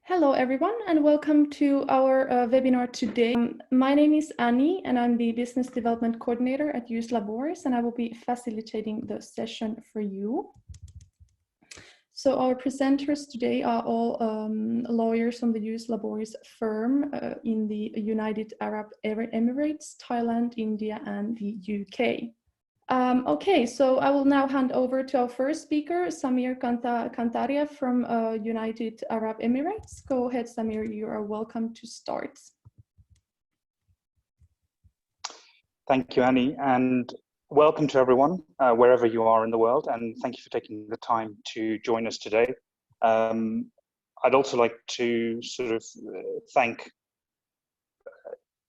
Hello, everyone, and welcome to our webinar today. My name is Annie, and I'm the Business Development Coordinator at Laboris, and I will be facilitating the session for you. So our presenters today are all lawyers from the Laboris firm in the United Arab Emirates, Thailand, India, and the UK. Okay, so I will now hand over to our first speaker, Samir Kantaria from United Arab Emirates. Go ahead, Samir, you are welcome to start. Thank you, Annie, and welcome to everyone, wherever you are in the world, and thank you for taking the time to join us today. I'd also like to thank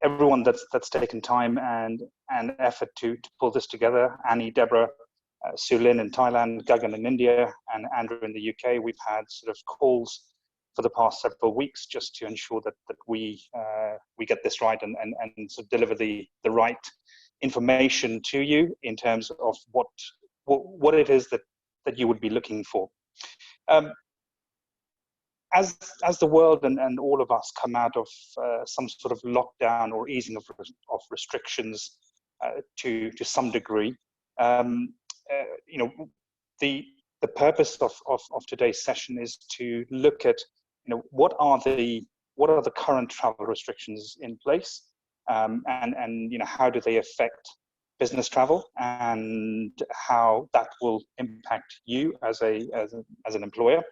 everyone that's taken time and effort to pull this together. Annie, Deborah, Sulin in Thailand, Gagan in India, and Andrew in the UK. We've had calls for the past several weeks just to ensure that we get this right and deliver the right information to you in terms of what it is that you would be looking for. As the world and all of us come out of some sort of lockdown or easing of restrictions to some degree, the purpose of today's session is to look at what are the current travel restrictions in place, and how do they affect business travel and how that will impact you as an employer.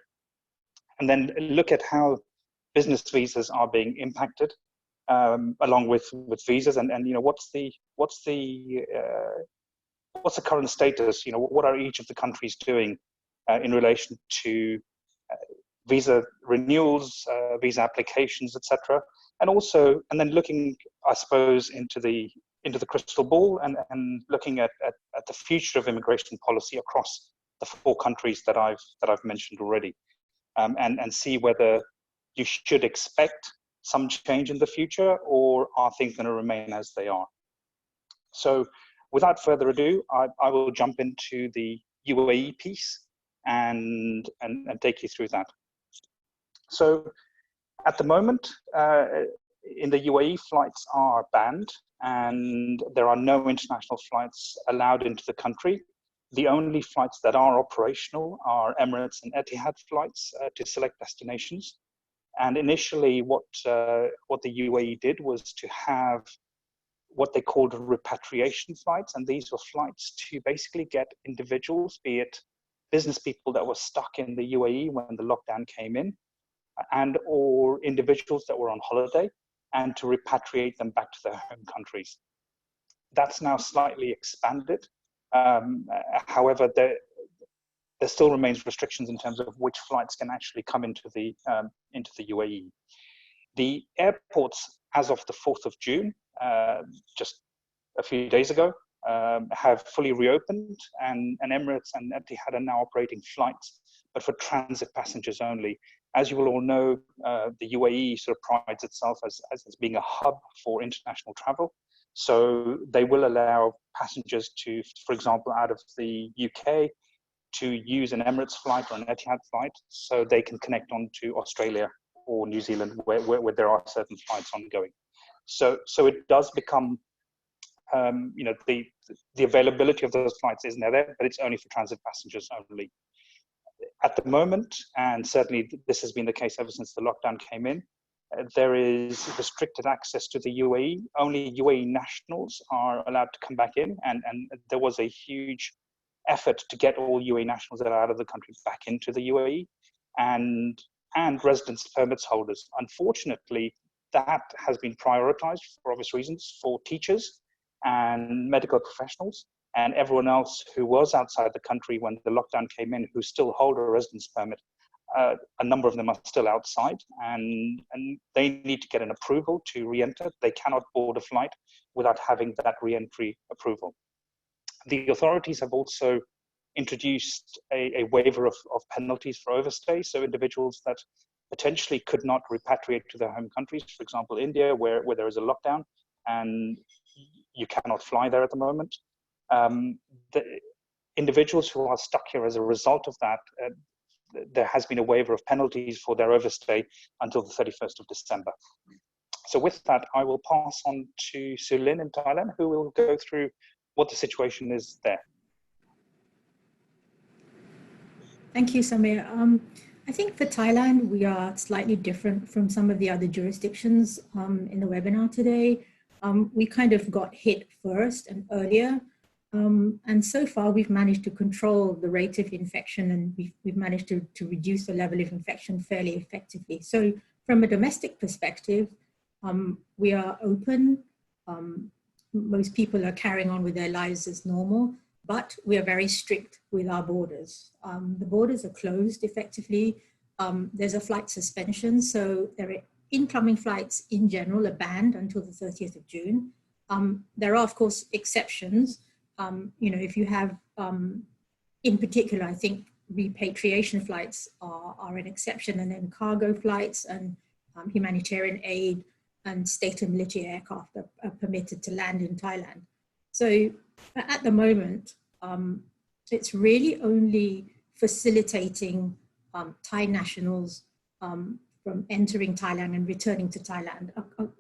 And then look at how business visas are being impacted, along with visas, and what's the current status? What are each of the countries doing in relation to visa renewals, visa applications, etc. And then looking, I suppose, into the crystal ball and looking at the future of immigration policy across the 4 countries that I've mentioned already. And see whether you should expect some change in the future, or are things going to remain as they are. So without further ado, I will jump into the UAE piece and take you through that. So at the moment, in the UAE, flights are banned and there are no international flights allowed into the country. The only flights that are operational are Emirates and Etihad flights to select destinations. And initially, what the UAE did was to have what they called repatriation flights, and these were flights to basically get individuals, be it business people that were stuck in the UAE when the lockdown came in, and or individuals that were on holiday, and to repatriate them back to their home countries. That's now slightly expanded. However, there still remains restrictions in terms of which flights can actually come into the UAE. The airports, as of the 4th of June, just a few days ago, have fully reopened, and Emirates and Etihad are now operating flights, but for transit passengers only. As you will all know, the UAE prides itself as being a hub for international travel. So they will allow passengers to, for example, out of the UK, to use an Emirates flight or an Etihad flight, so they can connect on to Australia or New Zealand, where there are certain flights ongoing. So it does become, the availability of those flights isn't there, but it's only for transit passengers only. At the moment, and certainly this has been the case ever since the lockdown came in, there is restricted access to the UAE. Only UAE nationals are allowed to come back in, and there was a huge effort to get all UAE nationals that are out of the country back into the UAE, and residence permits holders. Unfortunately, that has been prioritized for obvious reasons for teachers and medical professionals, and everyone else who was outside the country when the lockdown came in, who still hold a residence permit. A number of them are still outside, and they need to get an approval to re-enter. They cannot board a flight without having that re-entry approval. The authorities have also introduced a waiver of penalties for overstay, so individuals that potentially could not repatriate to their home countries, for example, India, where there is a lockdown and you cannot fly there at the moment. The individuals who are stuck here as a result of that, there has been a waiver of penalties for their overstay until the 31st of December. So with that, I will pass on to Sulin in Thailand, who will go through what the situation is there. Thank you, Samir. I think for Thailand, we are slightly different from some of the other jurisdictions in the webinar today. We kind of got hit first and earlier. And so far, we've managed to control the rate of infection, and we've managed to reduce the level of infection fairly effectively. So from a domestic perspective, we are open. Most people are carrying on with their lives as normal, but we are very strict with our borders. The borders are closed effectively. There's a flight suspension, so there are incoming flights in general are banned until the 30th of June. There are, of course, exceptions. You know, if you have, in particular, I think repatriation flights are an exception, and then cargo flights and humanitarian aid and state and military aircraft are permitted to land in Thailand. So at the moment, it's really only facilitating Thai nationals from entering Thailand and returning to Thailand.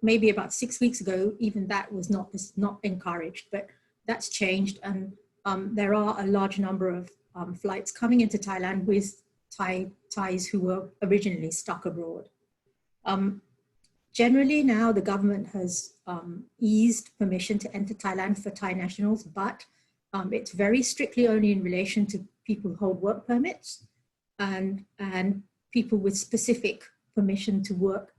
Maybe about 6 weeks ago, even that was not encouraged, but that's changed, and there are a large number of flights coming into Thailand with Thais who were originally stuck abroad. Generally now the government has eased permission to enter Thailand for Thai nationals, but it's very strictly only in relation to people who hold work permits and people with specific permission to work,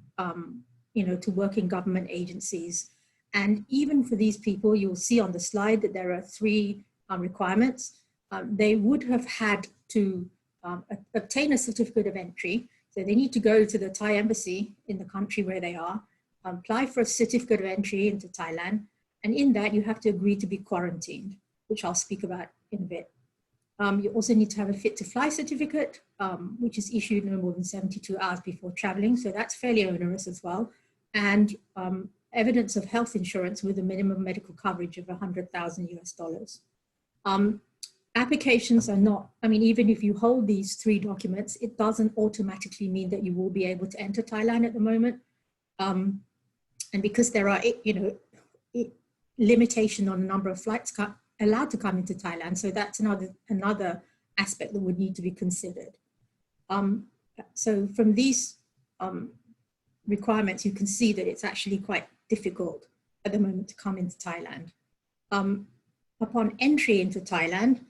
you know, to work in government agencies. And even for these people, you'll see on the slide that there are 3 requirements. They would have had to obtain a certificate of entry. So they need to go to the Thai embassy in the country where they are, apply for a certificate of entry into Thailand. And in that, you have to agree to be quarantined, which I'll speak about in a bit. You also need to have a fit to fly certificate, which is issued no more than 72 hours before traveling. So that's fairly onerous as well. And evidence of health insurance with a minimum medical coverage of $100,000 US. Applications are not, I mean, even if you hold these 3 documents, it doesn't automatically mean that you will be able to enter Thailand at the moment. And because there are, you know, limitation on the number of flights allowed to come into Thailand. So that's another aspect that would need to be considered. So from these requirements, you can see that it's actually quite difficult at the moment to come into Thailand. Upon entry into Thailand,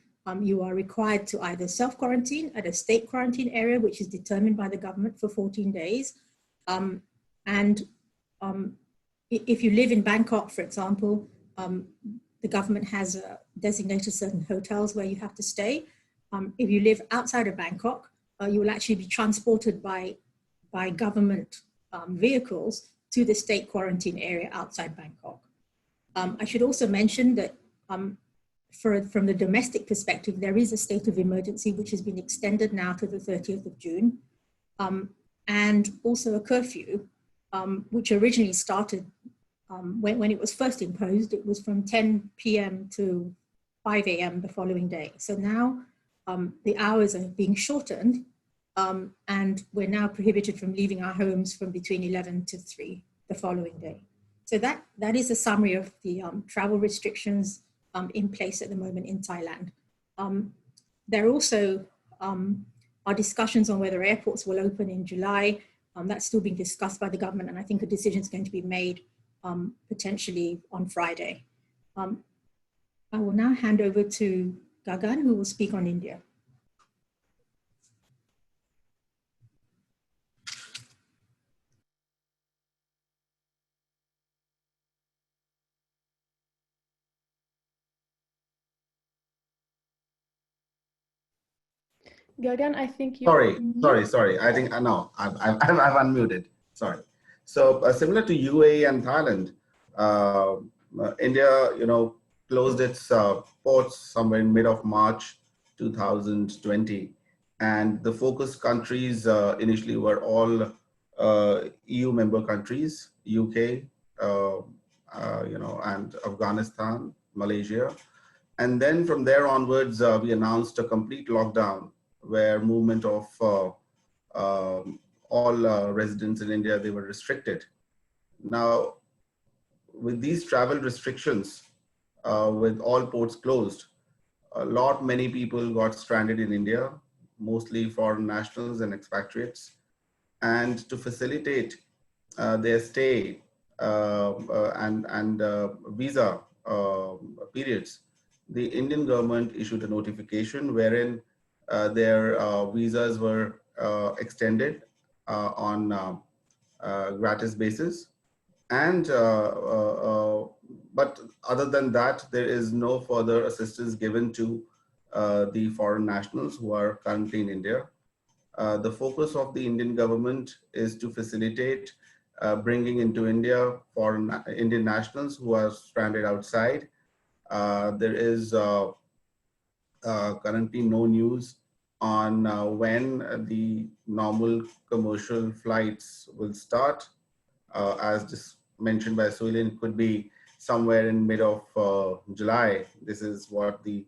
you are required to either self-quarantine at a state quarantine area, which is determined by the government for 14 days. If you live in Bangkok, for example, the government has designated certain hotels where you have to stay. If you live outside of Bangkok, you will actually be transported by government vehicles to the state quarantine area outside Bangkok. I should also mention that from the domestic perspective, there is a state of emergency which has been extended now to the 30th of June, and also a curfew, which originally started when it was first imposed. It was from 10 p.m. to 5 a.m. the following day. So now the hours are being shortened, and we're now prohibited from leaving our homes from between 11 to 3 the following day. So that is a summary of the travel restrictions in place at the moment in Thailand. There also are discussions on whether airports will open in July. That's still being discussed by the government, and I think a decision is going to be made potentially on Friday. I will now hand over to Gagan, who will speak on India. Gagan, I think you. Sorry. I think no, I've unmuted. Sorry. So similar to UAE and Thailand, India, you know, closed its ports somewhere in mid of March 2020, and the focus countries initially were all EU member countries, UK, you know, and Afghanistan, Malaysia. And then from there onwards, we announced a complete lockdown where movement of all residents in India, they were restricted. Now, with these travel restrictions, with all ports closed, many people got stranded in India, mostly foreign nationals and expatriates. And to facilitate their stay and visa periods, the Indian government issued a notification wherein their visas were extended on gratis basis. And but other than that, there is no further assistance given to the foreign nationals who are currently in India. The focus of the Indian government is to facilitate bringing into India foreign Indian nationals who are stranded outside. There is currently no news on when the normal commercial flights will start. As just mentioned by Soilin, it could be somewhere in mid of July. This is what the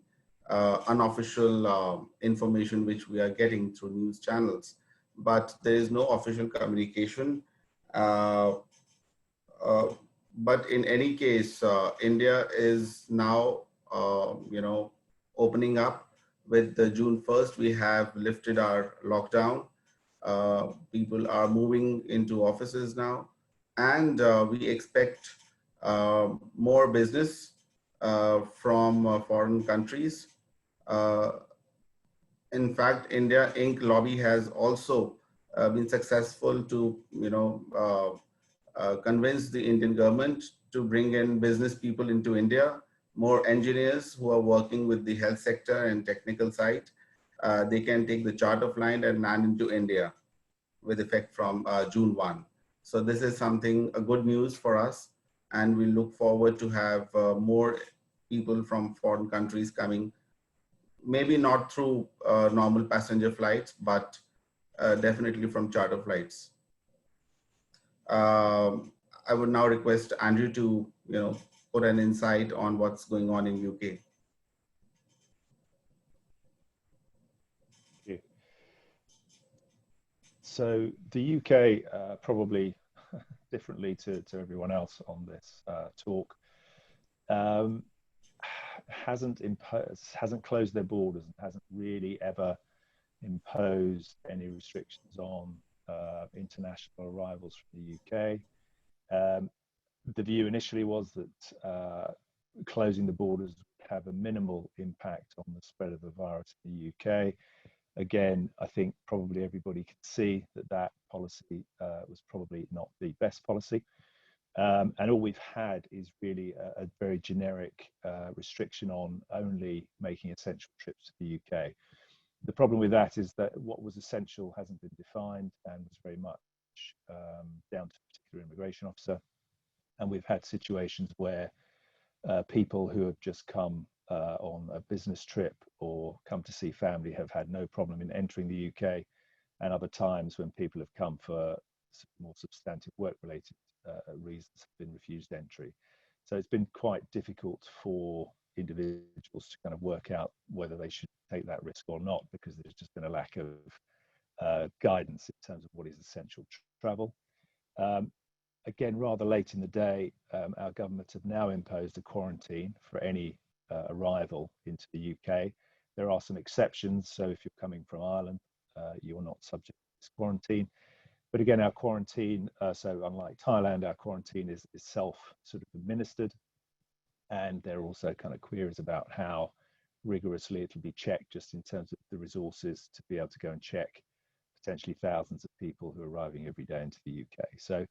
unofficial information which we are getting through news channels, but there is no official communication. But in any case, India is now, opening up. With the June 1st, we have lifted our lockdown. People are moving into offices now, and we expect more business from foreign countries. In fact, India Inc. lobby has also been successful to, convince the Indian government to bring in business people into India, more engineers who are working with the health sector and technical side. They can take the charter flight and land into India with effect from June 1. So this is a good news for us, and we look forward to have more people from foreign countries coming, maybe not through normal passenger flights, but definitely from charter flights. I would now request Andrew to, put an insight on what's going on in UK. So the UK, probably differently to everyone else on this talk, hasn't closed their borders and hasn't really ever imposed any restrictions on international arrivals from the UK. The view initially was that closing the borders would have a minimal impact on the spread of the virus in the UK. Again, I think probably everybody can see that that policy was probably not the best policy. And all we've had is really a very generic restriction on only making essential trips to the UK. The problem with that is that what was essential hasn't been defined and was very much down to a particular immigration officer. And we've had situations where people who have just come on a business trip or come to see family have had no problem in entering the UK, and other times when people have come for more substantive work-related reasons have been refused entry. So it's been quite difficult for individuals to kind of work out whether they should take that risk or not, because there's just been a lack of guidance in terms of what is essential travel. Again, rather late in the day, our government have now imposed a quarantine for any arrival into the UK. There are some exceptions, so if you're coming from Ireland, you're not subject to this quarantine. But again, our quarantine, so unlike Thailand, our quarantine is self sort of administered, and there are also kind of queries about how rigorously it'll be checked, just in terms of the resources to be able to go and check potentially thousands of people who are arriving every day into the UK. So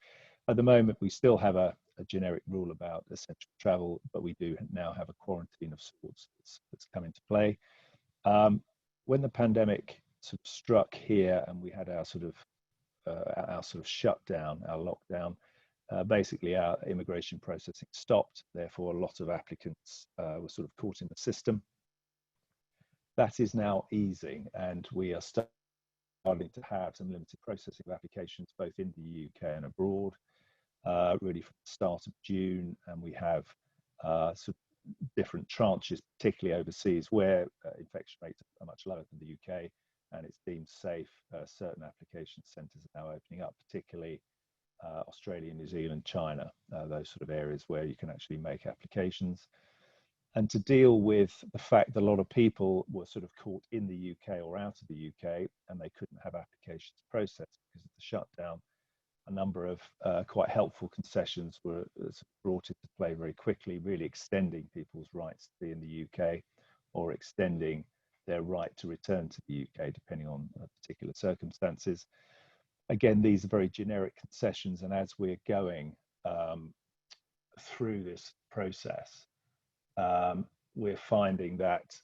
at the moment, we still have a generic rule about essential travel, but we do now have a quarantine of sorts that's come into play. When the pandemic sort of struck here and we had our sort of shutdown, our lockdown, basically our immigration processing stopped. Therefore, a lot of applicants were sort of caught in the system. That is now easing, and we are starting to have some limited processing of applications both in the UK and abroad, really from the start of June. And we have sort of different tranches, particularly overseas, where infection rates are much lower than the UK. and it's deemed safe, certain application centres are now opening up, particularly Australia, New Zealand, China, those sort of areas where you can actually make applications. And to deal with the fact that a lot of people were sort of caught in the UK or out of the UK and they couldn't have applications processed because of the shutdown, a number of quite helpful concessions were brought into play very quickly, really extending people's rights to be in the UK or extending their right to return to the UK, depending on particular circumstances. Again, these are very generic concessions, and as we're going through this process, we're finding that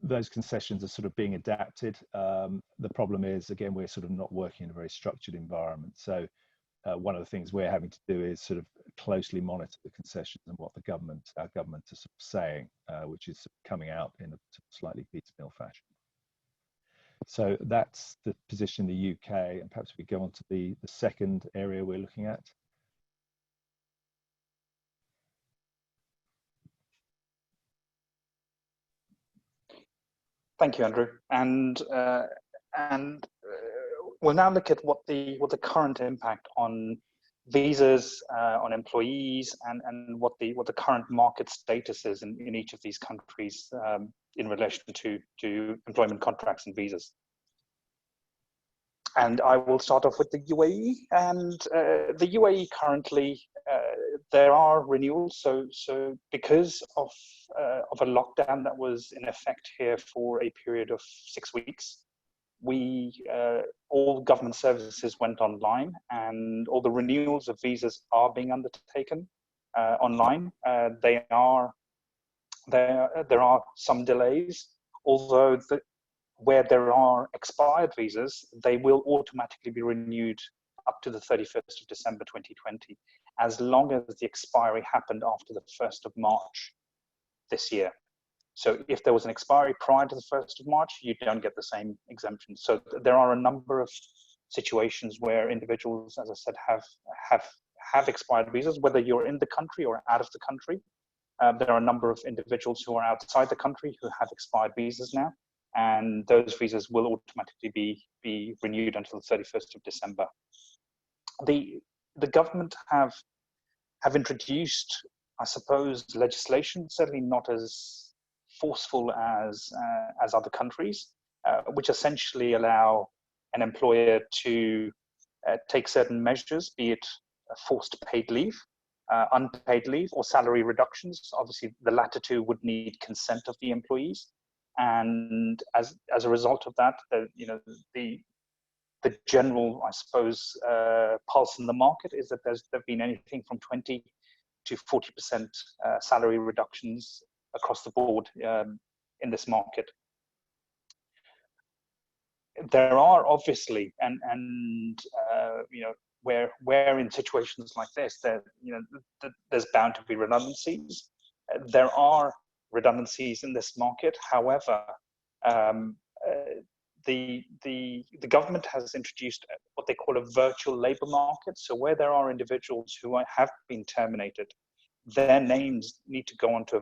those concessions are sort of being adapted. The problem is, again, we're sort of not working in a very structured environment. So one of the things we're having to do is sort of closely monitor the concessions and what our government are sort of saying, which is coming out in a slightly piecemeal fashion. So that's the position in the UK, and perhaps we go on to the second area we're looking at. Thank you, Andrew. And we'll now look at what the current impact on visas, on employees, and what the current market status is in each of these countries in relation to employment contracts and visas. And I will start off with the UAE. And the UAE currently, there are renewals. So because of a lockdown that was in effect here for a period of 6 weeks, all government services went online, and all the renewals of visas are being undertaken online. There are some delays, although where there are expired visas, they will automatically be renewed up to the 31st of December 2020, as long as the expiry happened after the 1st of March this year. So if there was an expiry prior to the 1st of March, you don't get the same exemption. So there are a number of situations where individuals, as I said, have expired visas, whether you're in the country or out of the country. There are a number of individuals who are outside the country who have expired visas now, and those visas will automatically be renewed until the 31st of December. The government have introduced, I suppose, legislation, certainly not as forceful as other countries, which essentially allow an employer to take certain measures, be it forced paid leave, unpaid leave, or salary reductions. Obviously, the latter two would need consent of the employees. And as a result of that, the general, I suppose, pulse in the market is that there've been anything from 20 to 40% salary reductions across the board in this market. There are obviously, where in situations like this, there's bound to be redundancies. There are redundancies in this market. However, the government has introduced what they call a virtual labour market. So where there are individuals who have been terminated, their names need to go onto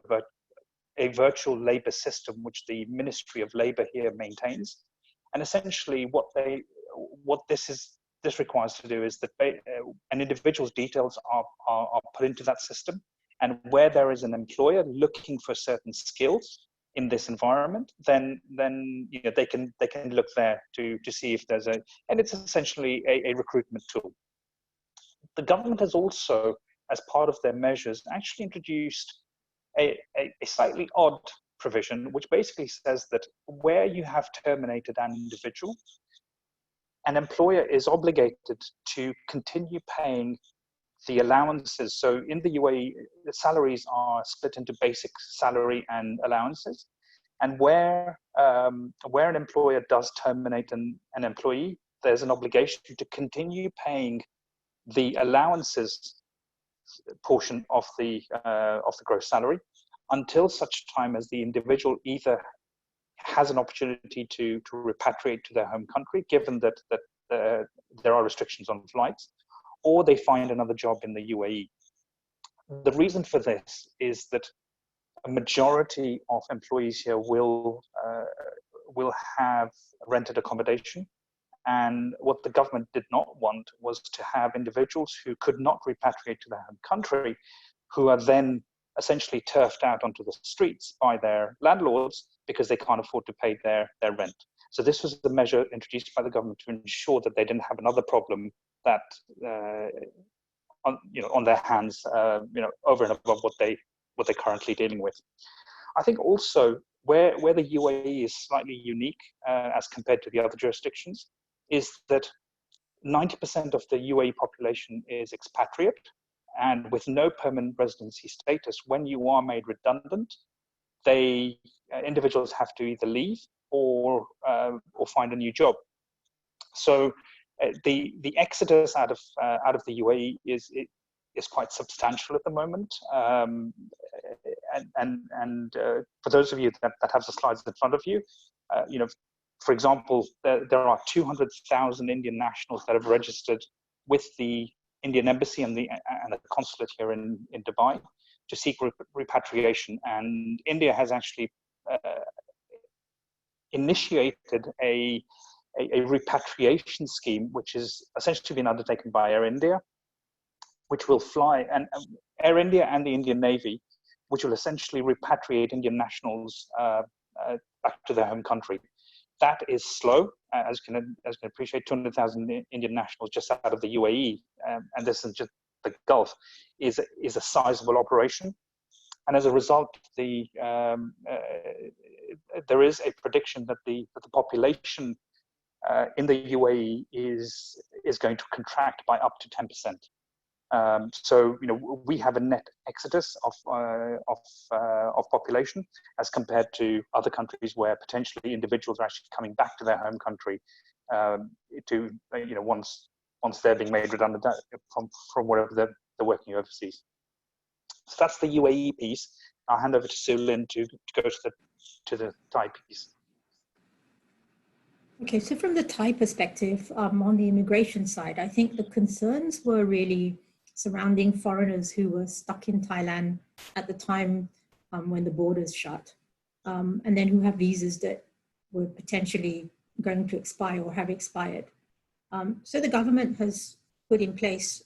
a virtual labour system, which the Ministry of Labour here maintains. And essentially, what this requires to do is that an individual's details are put into that system, and where there is an employer looking for certain skills in this environment, then they can look there to see if there's and it's essentially a recruitment tool. The government has also, as part of their measures, actually introduced a slightly odd provision, which basically says that where you have terminated an individual, an employer is obligated to continue paying the allowances. So in the UAE, the salaries are split into basic salary and allowances. And where an employer does terminate an employee, there's an obligation to continue paying the allowances portion of the gross salary until such time as the individual either has an opportunity to repatriate to their home country, given that there are restrictions on flights, or they find another job in the UAE. The reason for this is that a majority of employees here will will have rented accommodation. And what the government did not want was to have individuals who could not repatriate to their home country, who are then essentially turfed out onto the streets by their landlords because they can't afford to pay their rent. So this was the measure introduced by the government to ensure that they didn't have another problem that on their hands, over and above what they're currently dealing with. I think also where the UAE is slightly unique as compared to the other jurisdictions is that 90% of the UAE population is expatriate, and with no permanent residency status, when you are made redundant, individuals have to either leave or find a new job. So the exodus out of the UAE is quite substantial at the moment. And for those of you that have the slides in front of you, for example, there are 200,000 Indian nationals that have registered with the Indian embassy and the consulate here in Dubai to seek repatriation. And India has actually initiated a repatriation scheme, which is essentially been undertaken by Air India, which will fly, and Air India and the Indian Navy, which will essentially repatriate Indian nationals back to their home country. That is slow, as you can appreciate. 200,000 Indian nationals just out of the UAE, and this is just the Gulf, is a sizable operation. And as a result, there is a prediction that the population in the UAE is going to contract by up to 10%. So we have a net exodus of population as compared to other countries where potentially individuals are actually coming back to their home country once they're being made redundant from wherever they're working overseas. So that's the UAE piece. I'll hand over to Sulin to go to the Thai piece. Okay, so from the Thai perspective, on the immigration side, I think the concerns were really surrounding foreigners who were stuck in Thailand at the time when the borders shut, and then who have visas that were potentially going to expire or have expired. So the government has put in place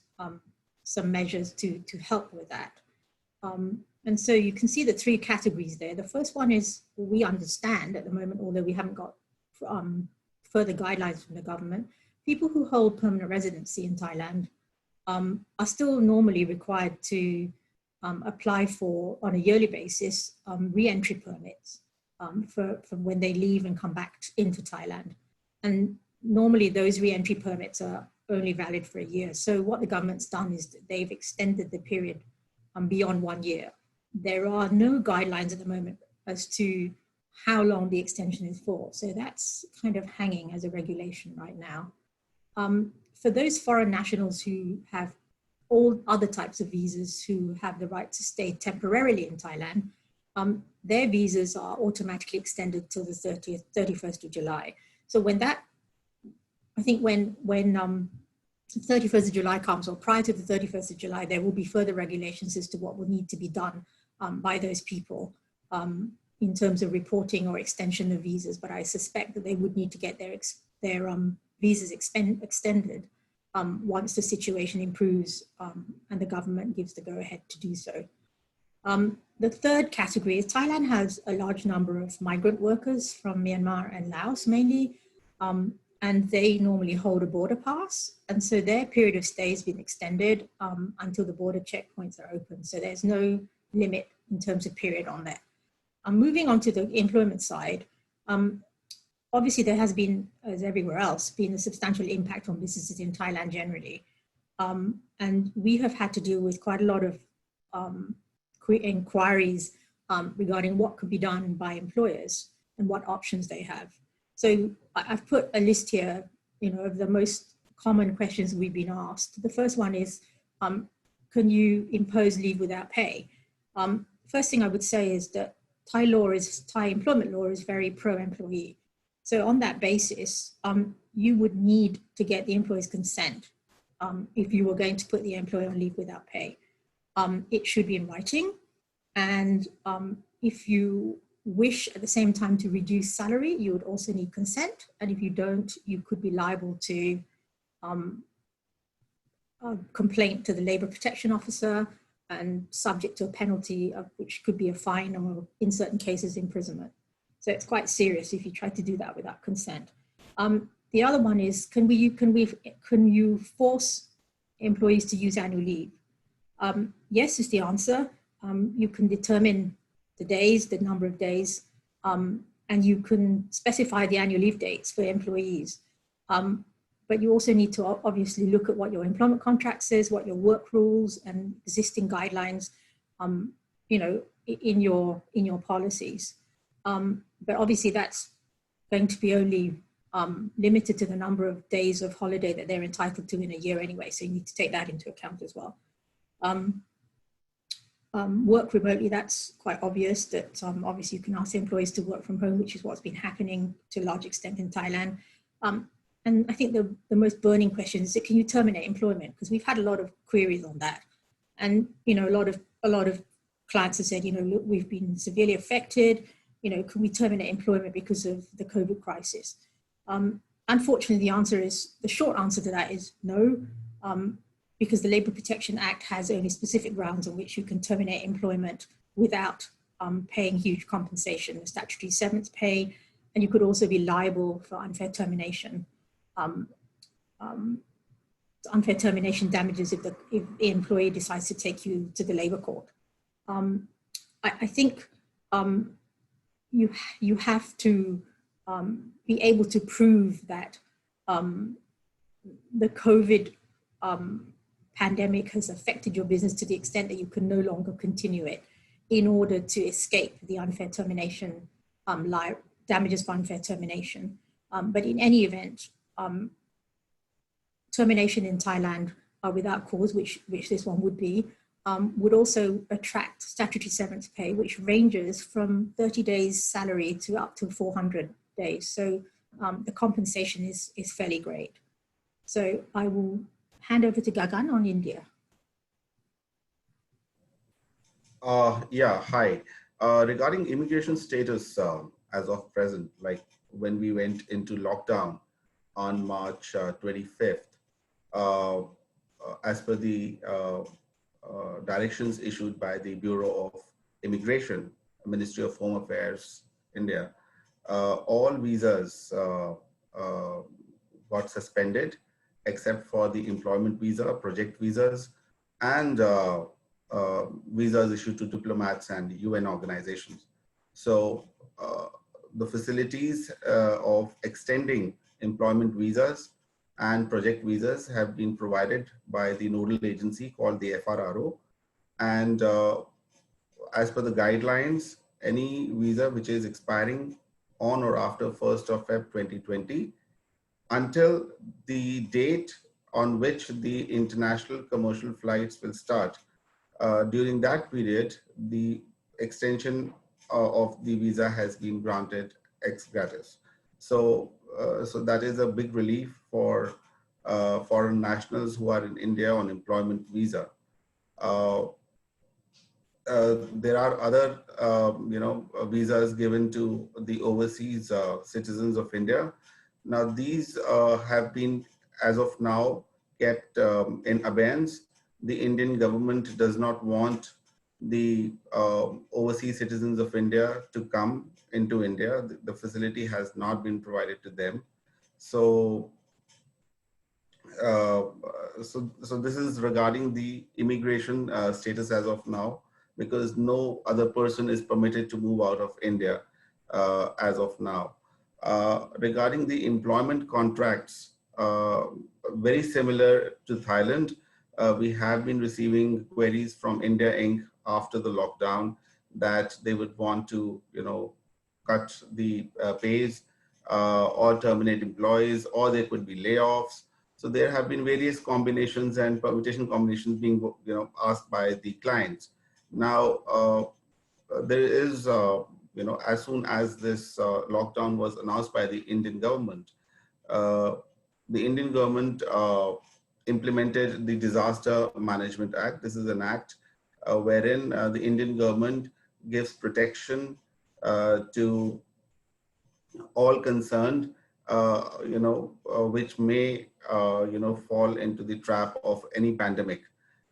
some measures to help with that. And so you can see the three categories there. The first one is, we understand at the moment, although we haven't got further guidelines from the government, people who hold permanent residency in Thailand are still normally required to apply for, on a yearly basis, re-entry permits for when they leave and come back into Thailand. And normally those re-entry permits are only valid for a year. So what the government's done is that they've extended the period beyond 1 year. There are no guidelines at the moment as to how long the extension is for. So that's kind of hanging as a regulation right now. For those foreign nationals who have all other types of visas, who have the right to stay temporarily in Thailand, their visas are automatically extended till the 31st of July. So when that, I think when 31st of July comes, or prior to the 31st of July, there will be further regulations as to what will need to be done by those people in terms of reporting or extension of visas. But I suspect that they would need to get their visas extended once the situation improves and the government gives the go-ahead to do so. The third category is Thailand has a large number of migrant workers from Myanmar and Laos mainly, and they normally hold a border pass. And so their period of stay has been extended until the border checkpoints are open. So there's no limit in terms of period on that. Moving on to the employment side, obviously there has been, as everywhere else, been a substantial impact on businesses in Thailand generally. And we have had to deal with quite a lot of inquiries regarding what could be done by employers and what options they have. So I've put a list here, of the most common questions we've been asked. The first one is, can you impose leave without pay? First thing I would say is that Thai employment law is very pro-employee. So on that basis, you would need to get the employer's consent if you were going to put the employee on leave without pay. It should be in writing. And if you wish at the same time to reduce salary, you would also need consent. And if you don't, you could be liable to a complaint to the Labour Protection Officer and subject to a penalty, which could be a fine or in certain cases imprisonment. So it's quite serious if you try to do that without consent. The other one is, can you force employees to use annual leave? Yes is the answer. You can determine the days, the number of days, and you can specify the annual leave dates for employees. But you also need to obviously look at what your employment contract says, what your work rules and existing guidelines, you know, in your policies. But obviously that's going to be only limited to the number of days of holiday that they're entitled to in a year anyway. So you need to take that into account as well. Work remotely, that's quite obvious that obviously you can ask employees to work from home, which is what's been happening to a large extent in Thailand. And I think the most burning question is, can you terminate employment? Because we've had a lot of queries on that. And, you know, a lot of clients have said, you know, look, we've been severely affected, you know, can we terminate employment because of the COVID crisis? Unfortunately, the short answer to that is no, because the Labour Protection Act has only specific grounds on which you can terminate employment without paying huge compensation, the statutory severance pay, and you could also be liable for unfair termination. Unfair termination damages if the employee decides to take you to the labour court. I think you have to be able to prove that the COVID pandemic has affected your business to the extent that you can no longer continue it in order to escape the unfair termination, damages for unfair termination. But in any event, termination in Thailand without cause, which this one would be, would also attract statutory severance pay, which ranges from 30 days salary to up to 400 days. So the compensation is fairly great. So I will hand over to Gagan on India. Yeah, hi. Regarding immigration status as of present, like when we went into lockdown on March 25th, as per the directions issued by the Bureau of Immigration, Ministry of Home Affairs, India, all visas got suspended except for the employment visa, project visas, and visas issued to diplomats and UN organizations. So the facilities of extending employment visas and project visas have been provided by the nodal agency called the FRRO. And as per the guidelines, any visa which is expiring on or after 1st of Feb 2020, until the date on which the international commercial flights will start, during that period, the extension of the visa has been granted ex gratis. So that is a big relief for foreign nationals who are in India on employment visa. There are other, visas given to the overseas citizens of India. Now, these have been, as of now, kept in abeyance. The Indian government does not want the overseas citizens of India to come into India. The facility has not been provided to them. So, so this is regarding the immigration status as of now, because no other person is permitted to move out of India as of now. Regarding the employment contracts, very similar to Thailand, we have been receiving queries from India Inc. after the lockdown that they would want to, cut the pays or terminate employees, or there could be layoffs. So there have been various combinations and permutation combinations being, asked by the clients. Now, there is, as soon as this lockdown was announced by the Indian government, the Indian government implemented the Disaster Management Act. This is an act wherein the Indian government gives protection to all concerned, which may, fall into the trap of any pandemic.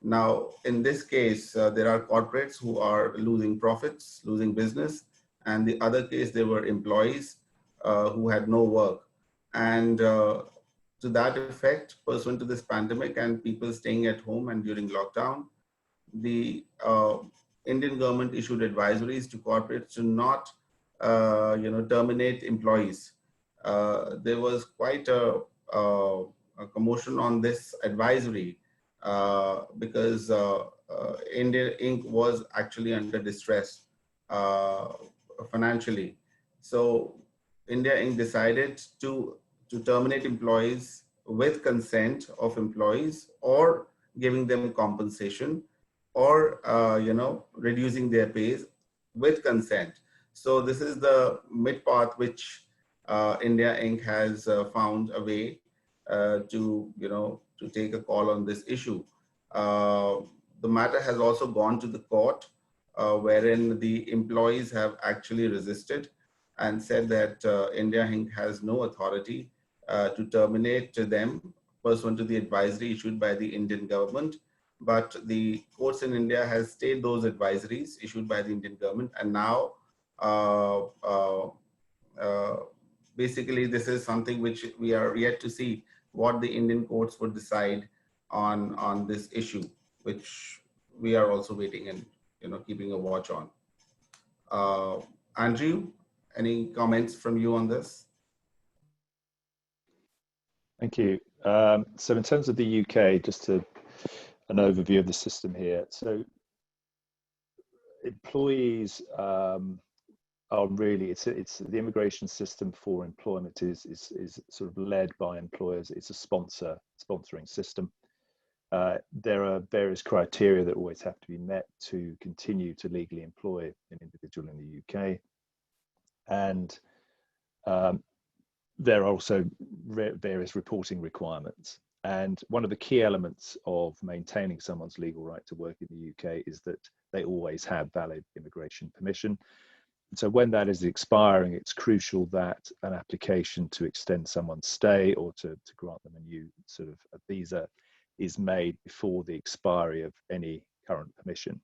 Now, in this case, there are corporates who are losing profits, losing business, and the other case, there were employees who had no work. And to that effect, pursuant to this pandemic and people staying at home and during lockdown, the Indian government issued advisories to corporates to not, terminate employees. There was quite a commotion on this advisory because India Inc. was actually under distress financially. So India Inc. decided to terminate employees with consent of employees, or giving them compensation, or reducing their pays with consent. So this is the mid path which India Inc. has found a way to take a call on this issue. The matter has also gone to the court, wherein the employees have actually resisted and said that India Inc. has no authority to terminate them pursuant to the advisory issued by the Indian government. But the courts in India has stayed those advisories issued by the Indian government, and now basically this is something which we are yet to see what the Indian courts would decide on this issue, which we are also waiting and keeping a watch on. Andrew, any comments from you on this? Thank you. So in terms of the UK, just an overview of the system here. So employees are really, it's the immigration system for employment is sort of led by employers. It's a sponsoring system. There are various criteria that always have to be met to continue to legally employ an individual in the UK. And there are also various reporting requirements. And one of the key elements of maintaining someone's legal right to work in the UK is that they always have valid immigration permission. And so when that is expiring, it's crucial that an application to extend someone's stay or to grant them a new sort of a visa is made before the expiry of any current permission.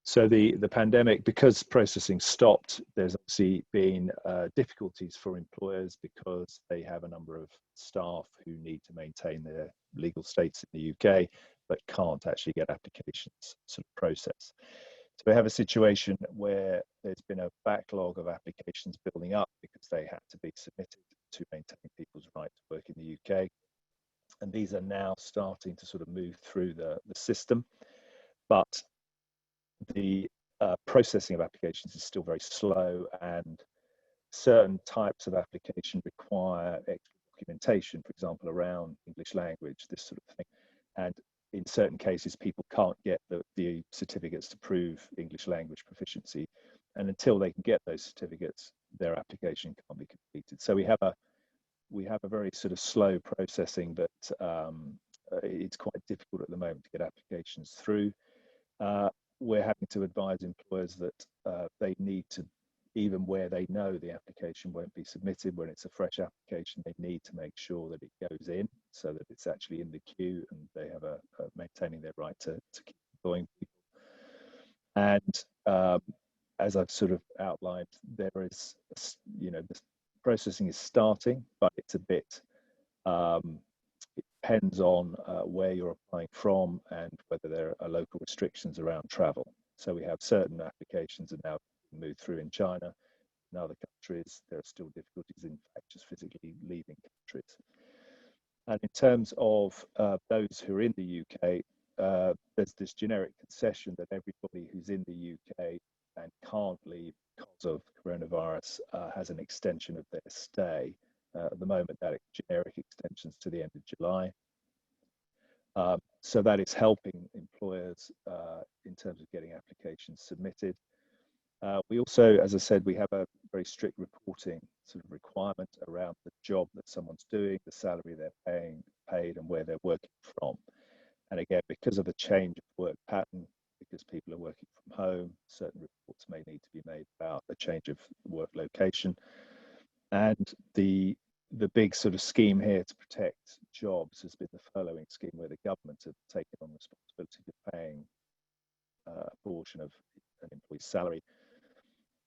So the pandemic, because processing stopped, there's obviously been difficulties for employers because they have a number of staff who need to maintain their legal status in the UK, but can't actually get applications sort of processed. So we have a situation where there's been a backlog of applications building up because they had to be submitted to maintain people's right to work in the UK. And these are now starting to sort of move through the system. But the processing of applications is still very slow, and certain types of application require extra documentation, for example, around English language, this sort of thing. And in certain cases, people can't get the certificates to prove English language proficiency. And until they can get those certificates, their application can't be completed. So we have a very sort of slow processing, but it's quite difficult at the moment to get applications through. We're having to advise employers that they need to, even where they know the application won't be submitted, when it's a fresh application, they need to make sure that it goes in so that it's actually in the queue and they have maintaining their right to keep employing people. And as I've sort of outlined, there is, the processing is starting, but it's a bit, it depends on where you're applying from and whether there are local restrictions around travel. So we have certain applications that now move through in China. In other countries, there are still difficulties in fact just physically leaving countries. And in terms of those who are in the UK, there's this generic concession that everybody who's in the UK and can't leave because of coronavirus has an extension of their stay. At the moment, that generic extensions to the end of July. So that is helping employers in terms of getting applications submitted. We also, as I said, we have a very strict reporting sort of requirement around the job that someone's doing, the salary they're paid, and where they're working from. And again, because of the change of work pattern, because because people are working from home. Certain reports may need to be made about a change of work location. And the big sort of scheme here to protect jobs has been the furloughing scheme, where the government have taken on responsibility for paying a portion of an employee's salary.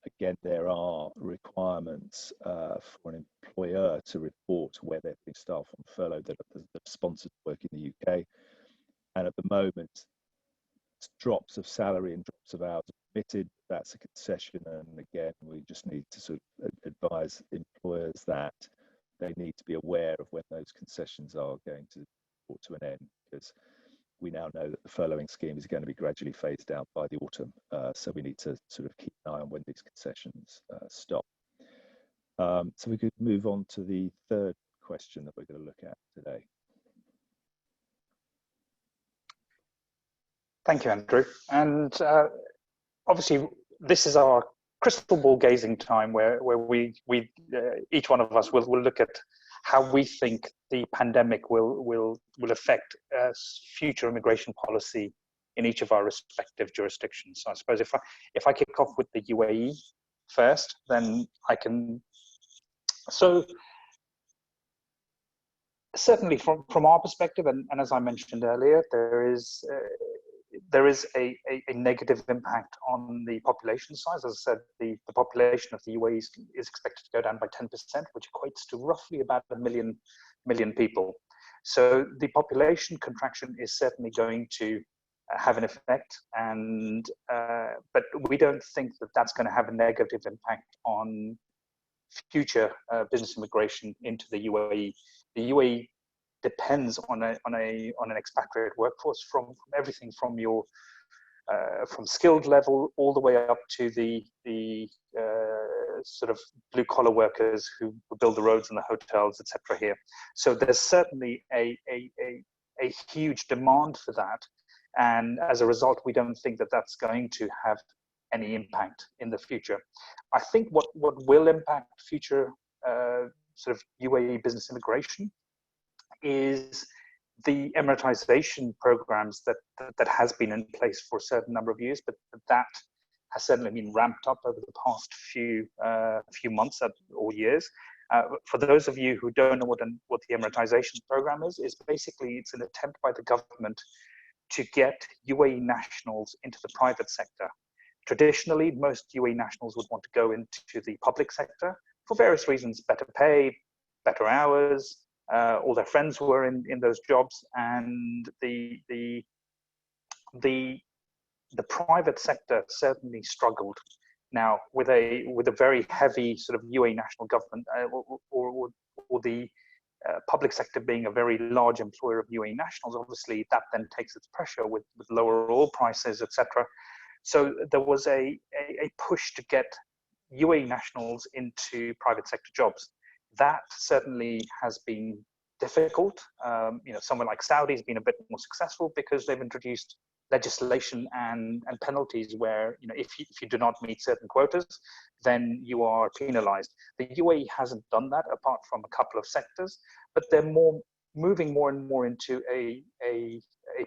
Again, there are requirements for an employer to report where they're putting staff on furlough that are sponsored work in the UK. And at the moment, drops of salary and drops of hours are permitted. That's a concession. And again, we just need to sort of advise employers that they need to be aware of when those concessions are going to brought to an end, because we now know that the furloughing scheme is going to be gradually phased out by the autumn. So we need to sort of keep an eye on when these concessions stop. So we could move on to the third question that we're going to look at today. Thank you, Andrew. And obviously, this is our crystal ball gazing time, where we each one of us will look at how we think the pandemic will affect future immigration policy in each of our respective jurisdictions. So I suppose if I kick off with the UAE first, then I can. So certainly from our perspective, and as I mentioned earlier, there is a negative impact on the population size. As I said, the population of the UAE is expected to go down by 10%, which equates to roughly about a million people. So the population contraction is certainly going to have an effect, and but we don't think that that's going to have a negative impact on future business immigration into the UAE. The UAE depends on an expatriate workforce from everything from your from skilled level all the way up to the sort of blue collar workers who build the roads and the hotels, etc. here. So there's certainly a huge demand for that, and as a result, we don't think that that's going to have any impact in the future. I think what will impact future sort of UAE business immigration is the Emiratization programs that has been in place for a certain number of years, but that has certainly been ramped up over the past few months or years. For those of you who don't know what the Emiratization program is basically it's an attempt by the government to get UAE nationals into the private sector. Traditionally, most UAE nationals would want to go into the public sector for various reasons: better pay, better hours. All their friends were in those jobs, and the private sector certainly struggled. Now, with a very heavy sort of UAE national government, or the public sector being a very large employer of UAE nationals, obviously that then takes its pressure with lower oil prices, etc. So there was a push to get UAE nationals into private sector jobs. That certainly has been difficult. Somewhere like Saudi has been a bit more successful because they've introduced legislation and penalties where, if you do not meet certain quotas, then you are penalized. The UAE hasn't done that apart from a couple of sectors, but they're moving more and more into a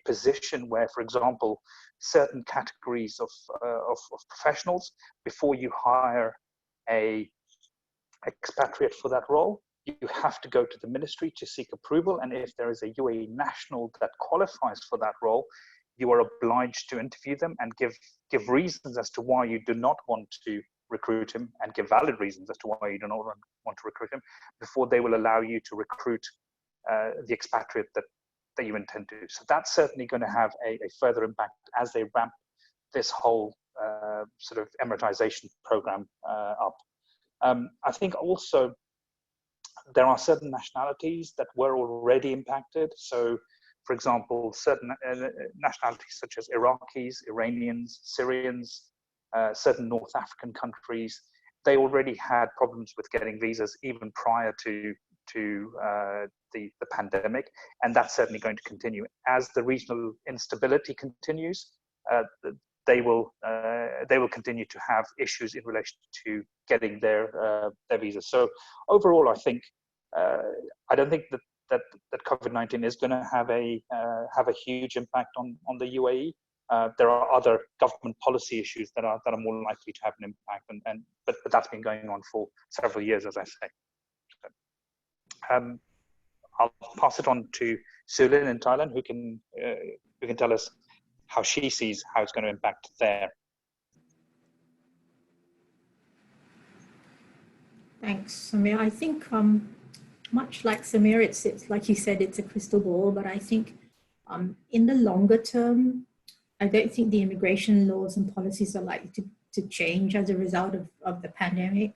position where, for example, certain categories of professionals, before you hire a expatriate for that role, you have to go to the ministry to seek approval, and if there is a UAE national that qualifies for that role, you are obliged to interview them and give reasons as to why you do not want to recruit him, and give valid reasons as to why you do not want to recruit him, before they will allow you to recruit the expatriate that you intend to. So that's certainly going to have a further impact as they ramp this whole sort of Emiratization program up. I think also there are certain nationalities that were already impacted. So, for example, certain nationalities such as Iraqis, Iranians, Syrians, certain North African countries, they already had problems with getting visas even prior to the pandemic, and that's certainly going to continue. As the regional instability continues, they will continue to have issues in relation to getting their visas. So overall, I think I don't think that COVID-19 is going to have a huge impact on the UAE. there are other government policy issues that are more likely to have an impact, but that's been going on for several years, as I say. I'll pass it on to Sulin in Thailand, who can tell us how she sees how it's going to impact there. Thanks, Samir. I think much like Samir, it's like you said, it's a crystal ball, but I think in the longer term, I don't think the immigration laws and policies are likely to change as a result of the pandemic.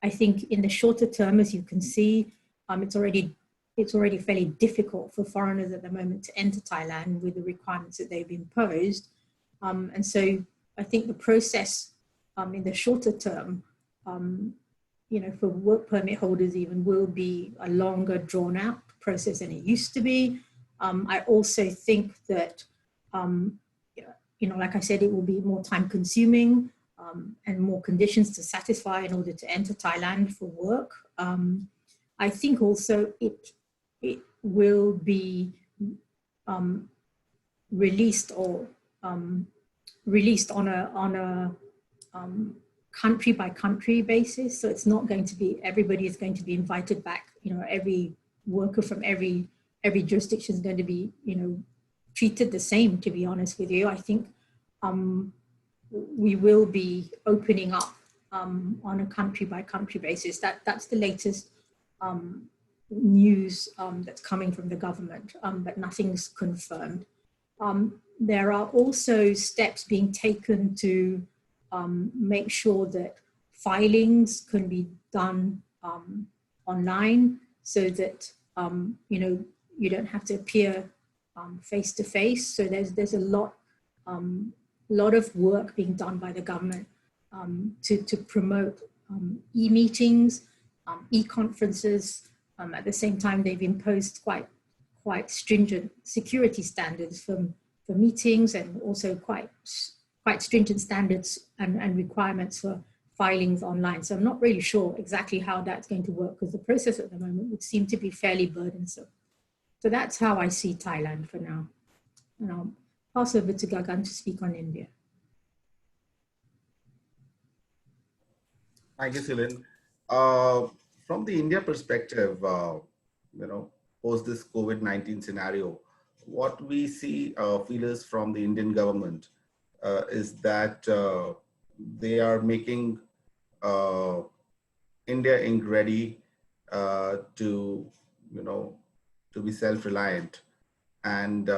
I think in the shorter term, as you can see, it's already fairly difficult for foreigners at the moment to enter Thailand with the requirements that they've imposed. And so I think the process in the shorter term, for work permit holders even, will be a longer drawn out process than it used to be. I also think that, like I said, it will be more time consuming and more conditions to satisfy in order to enter Thailand for work. I think also it will be released on a country by country basis. So it's not going to be everybody is going to be invited back. Every worker from every jurisdiction is going to be treated the same. To be honest with you, I think we will be opening up on a country by country basis. That's the latest news that's coming from the government, but nothing's confirmed. There are also steps being taken to make sure that filings can be done online, so that you don't have to appear face to face. So there's a lot of work being done by the government to promote e-meetings, e-conferences. At the same time, they've imposed quite stringent security standards for meetings, and also quite stringent standards and requirements for filings online. So I'm not really sure exactly how that's going to work, because the process at the moment would seem to be fairly burdensome. So that's how I see Thailand for now. And I'll pass over to Gagan to speak on India. Thank you, Sulin. From the India perspective, post this COVID-19 scenario, what we see feelers from the Indian government is that they are making India Inc. ready to be self-reliant and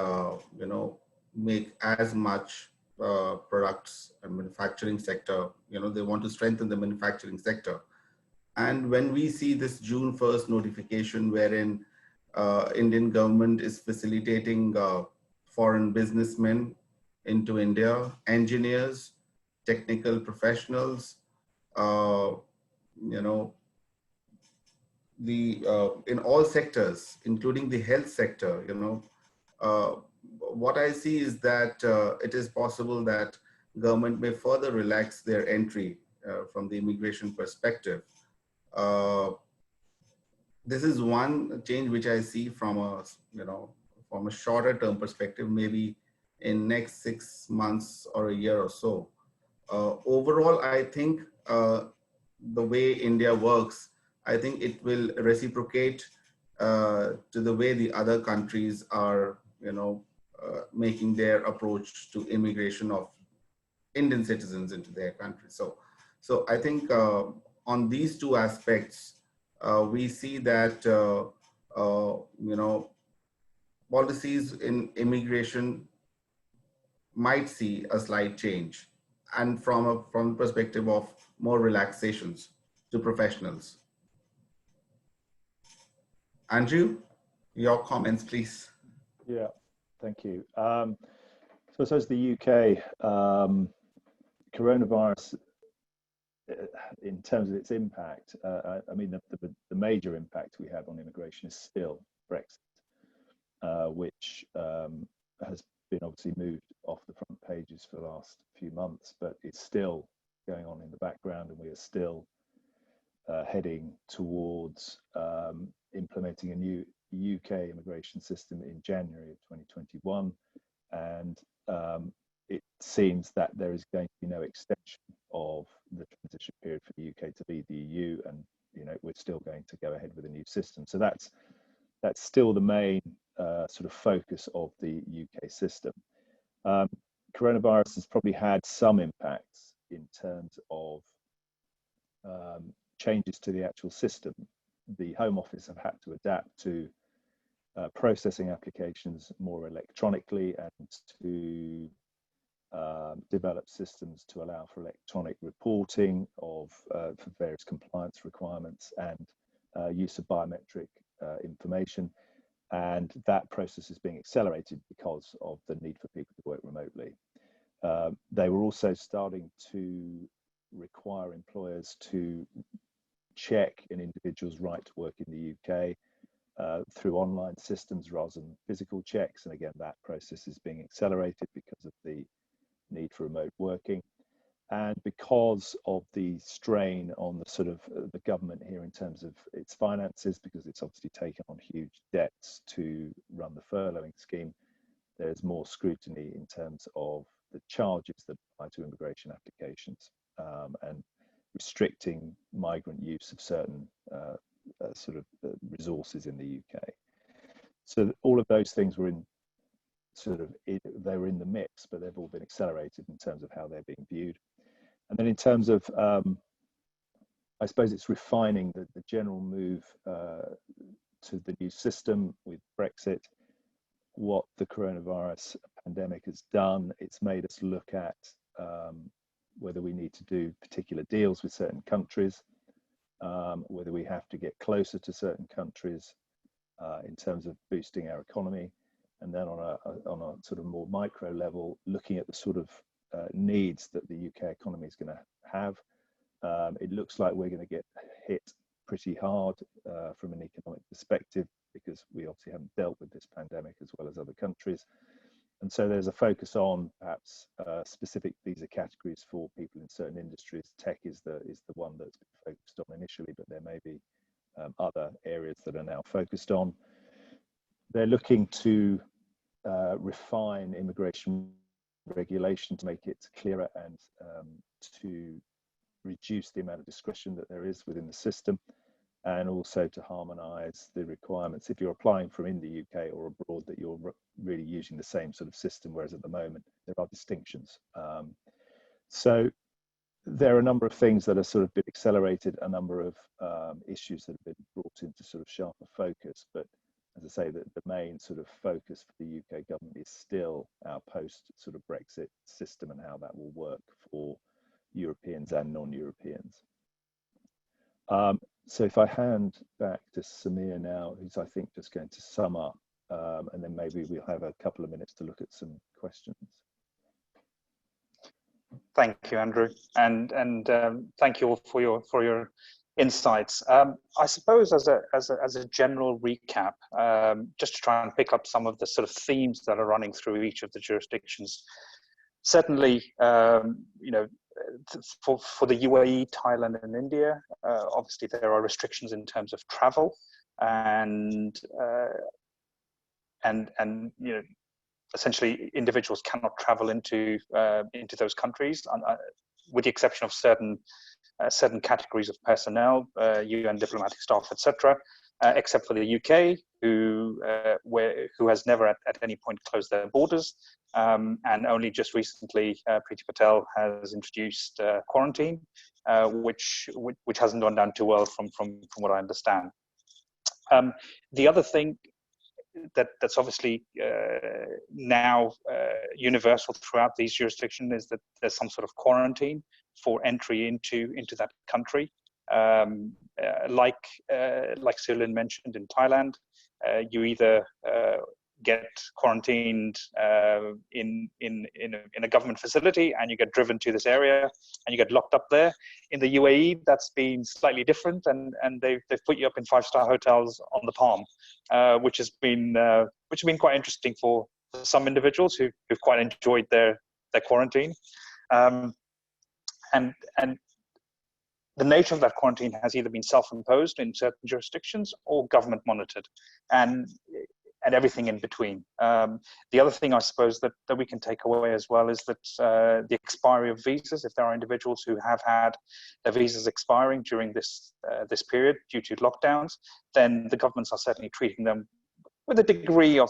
make as much products and manufacturing sector. They want to strengthen the manufacturing sector. And when we see this June 1st notification, wherein Indian government is facilitating foreign businessmen into India, engineers, technical professionals, in all sectors, including the health sector, what I see is that it is possible that government may further relax their entry from the immigration perspective. This is one change which I see from a shorter term perspective, maybe in next 6 months or a year or so. Overall, I think the way India works, I think it will reciprocate to the way the other countries are, making their approach to immigration of Indian citizens into their country. So I think on these two aspects, we see that policies in immigration might see a slight change, and from the perspective of more relaxations to professionals. Andrew, your comments, please. Yeah, thank you. So as the UK, coronavirus, in terms of its impact, I mean, the major impact we have on immigration is still Brexit, which has been obviously moved off the front pages for the last few months, but it's still going on in the background, and we are still heading towards implementing a new UK immigration system in January of 2021. And it seems that there is going to be no extension of the transition period for the UK to leave the EU, and we're still going to go ahead with a new system. So that's still the main sort of focus of the UK system. Coronavirus has probably had some impacts in terms of changes to the actual system. The Home Office have had to adapt to processing applications more electronically and to develop systems to allow for electronic reporting of for various compliance requirements and use of biometric information. And that process is being accelerated because of the need for people to work remotely. They were also starting to require employers to check an individual's right to work in the UK through online systems rather than physical checks. And again, that process is being accelerated because of the need for remote working. And because of the strain on the sort of the government here in terms of its finances, because it's obviously taken on huge debts to run the furloughing scheme, there's more scrutiny in terms of the charges that apply to immigration applications and restricting migrant use of certain sort of resources in the UK. So all of those things were in sort of, they were in the mix, but they've all been accelerated in terms of how they're being viewed. And then in terms of, I suppose it's refining the general move to the new system with Brexit. What the coronavirus pandemic has done, it's made us look at whether we need to do particular deals with certain countries, whether we have to get closer to certain countries in terms of boosting our economy, and then on a sort of more micro level, looking at the sort of needs that the UK economy is going to have. It looks like we're going to get hit pretty hard from an economic perspective, because we obviously haven't dealt with this pandemic as well as other countries. And so there's a focus on perhaps specific visa categories for people in certain industries. Tech is the one that's been focused on initially, but there may be other areas that are now focused on. They're looking to refine immigration regulation to make it clearer and to reduce the amount of discretion that there is within the system, and also to harmonise the requirements if you're applying from in the UK or abroad, that you're really using the same sort of system, whereas at the moment there are distinctions. So there are a number of things that are sort of been accelerated, a number of issues that have been brought into sort of sharper focus, but as I say, the main sort of focus for the UK government is still our post sort of Brexit system and how that will work for Europeans and non-Europeans. So if I hand back to Samir now, who's I think just going to sum up, and then maybe we'll have a couple of minutes to look at some questions. Thank you, Andrew, and thank you all for your insights. I suppose as a general recap, just to try and pick up some of the sort of themes that are running through each of the jurisdictions. Certainly, you know, for the UAE, Thailand, and India, obviously there are restrictions in terms of travel, and you know, essentially individuals cannot travel into those countries, with the exception of certain categories of personnel, UN diplomatic staff, etc., except for the UK, who has never at any point closed their borders, and only just recently Priti Patel has introduced quarantine, which hasn't gone down too well from what I understand. The other thing that's obviously now universal throughout these jurisdictions is that there's some sort of quarantine for entry into that country. Like Celine mentioned, in Thailand, you either get quarantined in a government facility and you get driven to this area and you get locked up there. In the UAE, that's been slightly different, and they've put you up in 5-star hotels on the Palm, which has been quite interesting for some individuals who've quite enjoyed their quarantine. And the nature of that quarantine has either been self-imposed in certain jurisdictions or government monitored. And and everything in between. The other thing I suppose that we can take away as well is that the expiry of visas, if there are individuals who have had their visas expiring during this period due to lockdowns, then the governments are certainly treating them with a degree of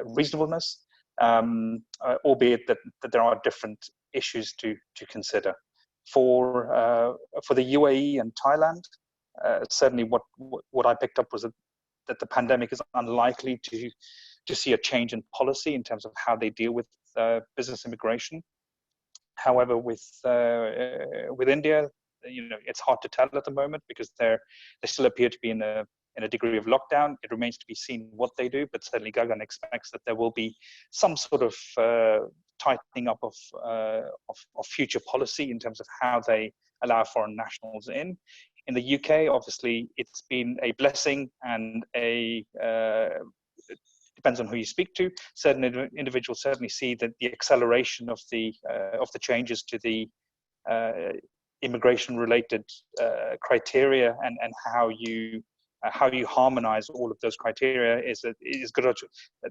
reasonableness, albeit that there are different issues to consider. For the UAE and Thailand, certainly what I picked up was that the pandemic is unlikely to see a change in policy in terms of how they deal with business immigration. However, with India, it's hard to tell at the moment because they still appear to be in a degree of lockdown. It remains to be seen what they do, but certainly Gagan expects that there will be some sort of tightening up of future policy in terms of how they allow foreign nationals in. In the UK, obviously, it's been a blessing and it depends on who you speak to. Certain individuals certainly see that the acceleration of the changes to the immigration-related criteria and how you harmonize all of those criteria is good.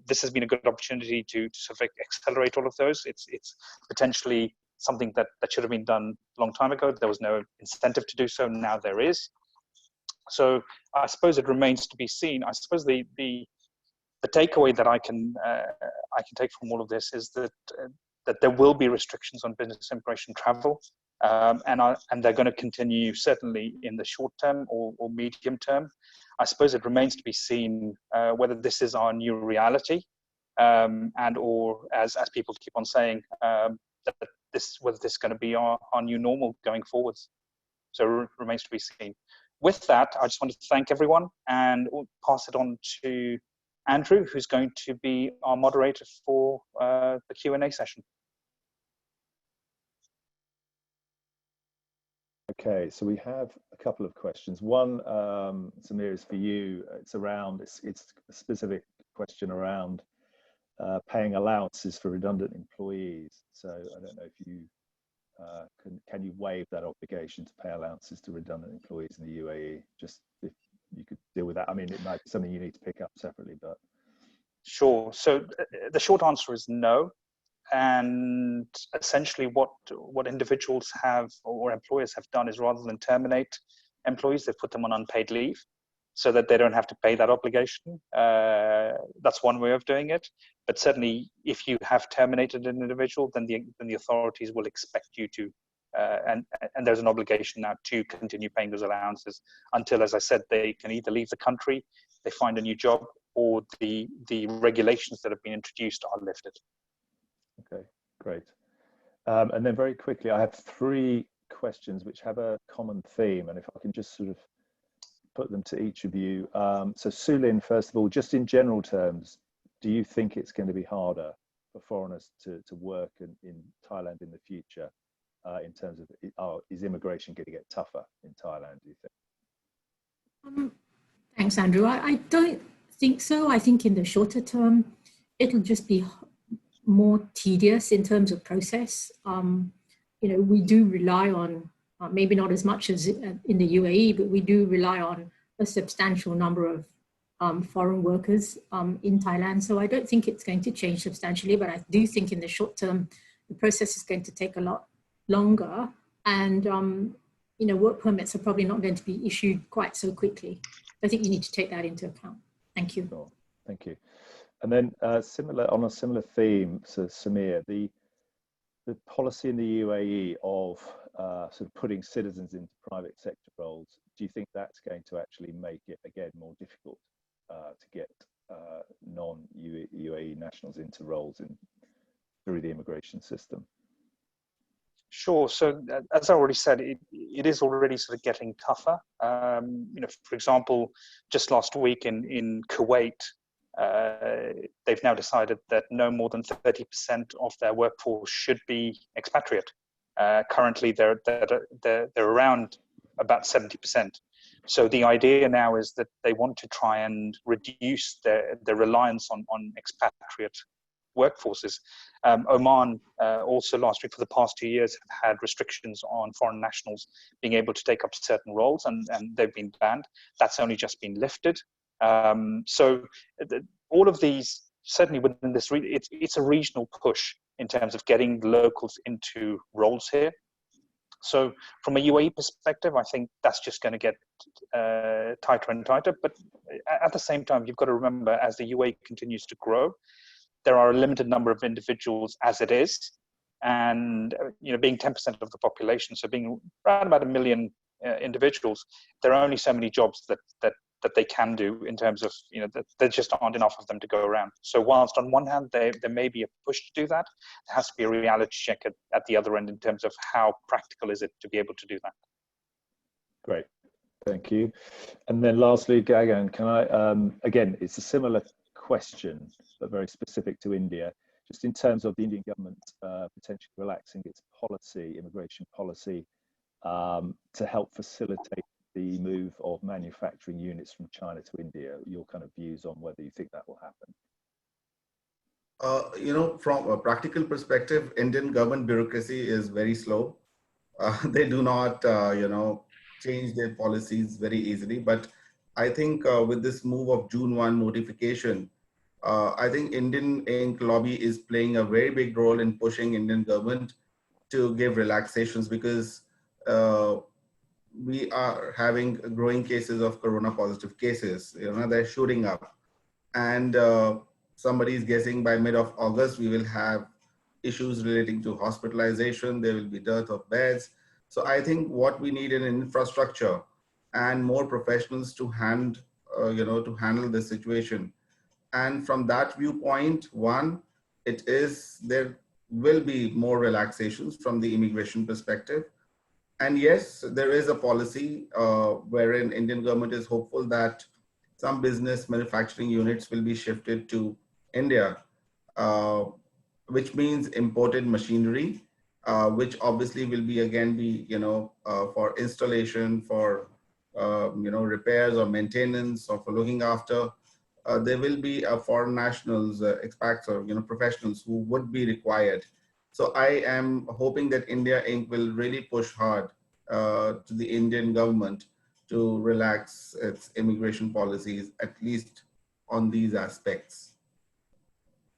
This has been a good opportunity to sort of accelerate all of those. It's potentially something that should have been done a long time ago. There was no incentive to do so. Now there is. So I suppose it remains to be seen. I suppose the takeaway that I can take from all of this is that there will be restrictions on business immigration travel, and they're going to continue certainly in the short term or medium term. I suppose it remains to be seen whether this is our new reality, and or as people keep on saying, whether this is going to be our new normal going forwards. So it remains to be seen. With that, I just want to thank everyone and pass it on to Andrew, who's going to be our moderator for the Q&A session. Okay, so we have a couple of questions. One, Samir, is for you. It's a specific question around paying allowances for redundant employees. So I don't know if you can you waive that obligation to pay allowances to redundant employees in the UAE? Just if you could deal with that. I mean, it might be something you need to pick up separately, but. Sure. So the short answer is no. And essentially what individuals have or employers have done is rather than terminate employees, they've put them on unpaid leave so that they don't have to pay that obligation. That's one way of doing it. But certainly if you have terminated an individual, then the authorities will expect you to, and there's an obligation now to continue paying those allowances until, as I said, they can either leave the country, they find a new job, or the regulations that have been introduced are lifted. Okay, great. And then very quickly, I have 3 questions which have a common theme, and if I can just sort of put them to each of you. So Sulin, first of all, just in general terms, do you think it's going to be harder for foreigners to work in Thailand in the future in terms of, is immigration going to get tougher in Thailand, do you think? Thanks, Andrew. I don't think so. I think in the shorter term, it'll just be more tedious in terms of process. We do rely on, maybe not as much as in the UAE, but we do rely on a substantial number of foreign workers in Thailand. So I don't think it's going to change substantially, but I do think in the short term, the process is going to take a lot longer, and work permits are probably not going to be issued quite so quickly. I think you need to take that into account. Thank you. Sure. Thank you. And then on a similar theme, so Samir, the policy in the UAE of sort of putting citizens into private sector roles, do you think that's going to actually make it, again, more difficult to get non-UAE nationals into roles through the immigration system? Sure. So as I already said, it is already sort of getting tougher. For example, just last week in Kuwait, they've now decided that no more than 30% of their workforce should be expatriate. Currently, they're around about 70%. So the idea now is that they want to try and reduce their reliance on expatriate workforces. Oman also last week for the past 2 years have had restrictions on foreign nationals being able to take up certain roles, and they've been banned. That's only just been lifted. So all of these, certainly within this, it's a regional push in terms of getting locals into roles here. So from a UAE perspective, I think that's just going to get tighter and tighter. But at the same time, you've got to remember, as the UAE continues to grow, there are a limited number of individuals as it is, and being 10% of the population, so being around about 1 million individuals, there are only so many jobs that they can do in terms of, that there just aren't enough of them to go around. So whilst on one hand, there may be a push to do that, there has to be a reality check at the other end in terms of how practical is it to be able to do that. Great, thank you. And then lastly, Gagan, can I, again, it's a similar question, but very specific to India, just in terms of the Indian government potentially relaxing its policy, immigration policy, to help facilitate the move of manufacturing units from China to India. Your kind of views on whether you think that will happen? From a practical perspective, Indian government bureaucracy is very slow. They do not, change their policies very easily. But I think with this move of June 1 notification, I think Indian Ink lobby is playing a very big role in pushing Indian government to give relaxations, because we are having growing cases of corona positive cases. They're shooting up, and somebody is guessing by mid of August we will have issues relating to hospitalization. There will be dearth of beds. So I think what we need in infrastructure and more professionals to to handle the situation. And from that viewpoint, one, there will be more relaxations from the immigration perspective. And yes, there is a policy wherein Indian government is hopeful that some business manufacturing units will be shifted to India, which means imported machinery, which obviously will be for installation, for repairs or maintenance, or for looking after. There will be foreign nationals, expats, or professionals who would be required. So I am hoping that India Inc. will really push hard to the Indian government to relax its immigration policies, at least on these aspects.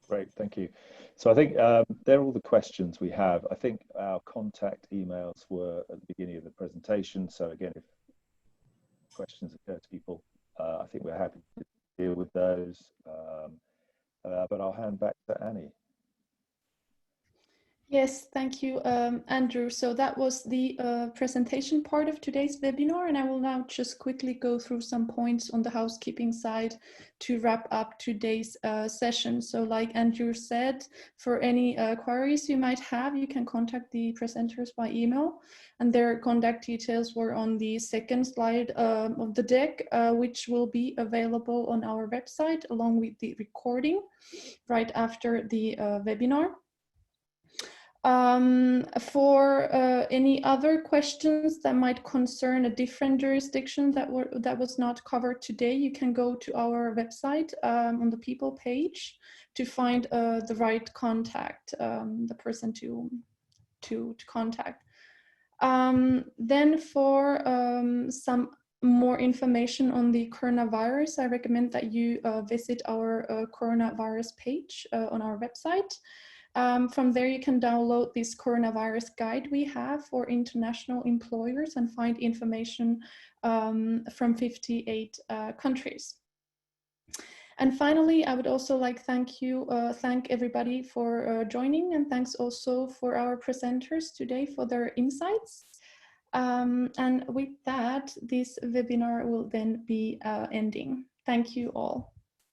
Great, thank you. So I think they're all the questions we have. I think our contact emails were at the beginning of the presentation. So again, if questions occur to people, I think we're happy to deal with those. But I'll hand back to Annie. Yes, thank you, Andrew. So that was the presentation part of today's webinar, and I will now just quickly go through some points on the housekeeping side to wrap up today's session. So like Andrew said, for any queries you might have, you can contact the presenters by email, and their contact details were on the second slide of the deck, which will be available on our website along with the recording right after the webinar. For any other questions that might concern a different jurisdiction that was not covered today, you can go to our website on the people page to find the right contact, the person to contact. Then for some more information on the coronavirus, I recommend that you visit our coronavirus page on our website. From there, you can download this coronavirus guide we have for international employers and find information from 58 countries. And finally, I would also like thank everybody for joining, and thanks also for our presenters today for their insights. And with that, this webinar will then be ending. Thank you all.